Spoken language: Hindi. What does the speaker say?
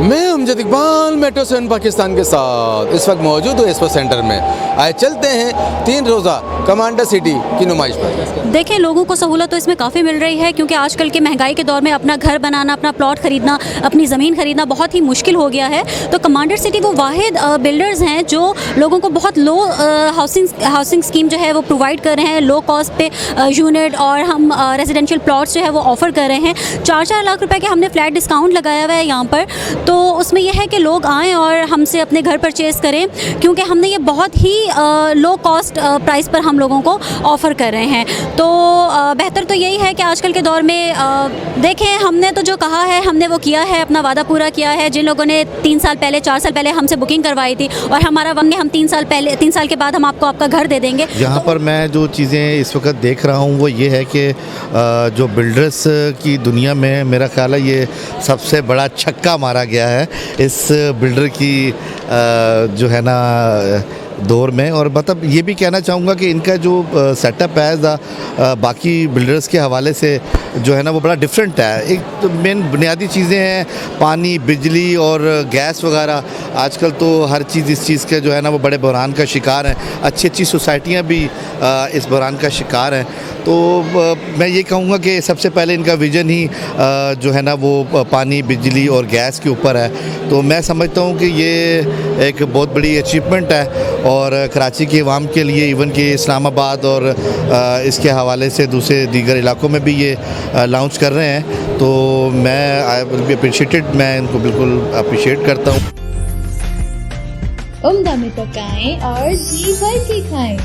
मैं अमजद इकबाल मेट्रो 7 पाकिस्तान के साथ इस वक्त मौजूद हूँ एक्सपो सेंटर में। आए चलते हैं 3 रोज़ा कमांडर सिटी की नुमाइश पर। देखें, लोगों को सहूलत तो इसमें काफ़ी मिल रही है, क्योंकि आजकल के महंगाई के दौर में अपना घर बनाना, अपना प्लॉट खरीदना, अपनी ज़मीन खरीदना बहुत ही मुश्किल हो गया है। तो कमांडर सिटी वो वाहिद बिल्डर्स हैं जो लोगों को बहुत लो हाउसिंग स्कीम जो है वो प्रोवाइड कर रहे हैं, लो कॉस्ट पे यूनिट और हम रेजिडेंशियल प्लॉट्स जो है वो ऑफ़र कर रहे हैं। 4-4 लाख रुपए के हमने फ्लैट डिस्काउंट लगाया हुआ है यहाँ पर। तो उसमें यह है कि लोग आएँ और हमसे अपने घर परचेज़ करें, क्योंकि हमने ये बहुत ही लो कॉस्ट प्राइस पर हम लोगों को ऑफ़र कर रहे हैं। तो बेहतर तो यही है कि आजकल के दौर में देखें, हमने तो जो कहा है हमने वो किया है, अपना वादा पूरा किया है। जिन लोगों ने 3 साल पहले 4 साल पहले हमसे बुकिंग करवाई थी और हमारा वक्त हम 3 साल के बाद हम आपको आपका घर दे देंगे। यहाँ पर मैं जो चीज़ें इस वक्त देख रहा हूँ वो ये है कि जो बिल्डर्स की दुनिया में मेरा ख्याल है ये सबसे बड़ा छक्का मारा गया है इस बिल्डर की जो है ना दौर में। और मतलब ये भी कहना चाहूँगा कि इनका जो सेटअप है बाकी बिल्डर्स के हवाले से जो है ना वो बड़ा डिफरेंट है। एक तो मेन बुनियादी चीज़ें हैं पानी, बिजली और गैस वगैरह। आजकल तो हर चीज़ इस चीज़ का जो है ना वो बड़े बहरान का शिकार हैं। अच्छी सोसाइटियाँ भी इस बहरान का शिकार हैं। तो मैं ये कहूँगा कि सबसे पहले इनका विज़न ही जो है ना वो पानी, बिजली और गैस के ऊपर है। तो मैं समझता हूँ कि ये एक बहुत बड़ी अचीवमेंट है और कराची के अवाम के लिए, इवन कि इस्लामाबाद और इसके हवाले से दूसरे दीगर इलाकों में भी ये लॉन्च कर रहे हैं। तो मैं आई विल बी अप्रिशिएटेड, मैं इनको बिल्कुल अप्रिशिएट करता हूँ। उम्दा में पकाएं और जी भर के खाएं।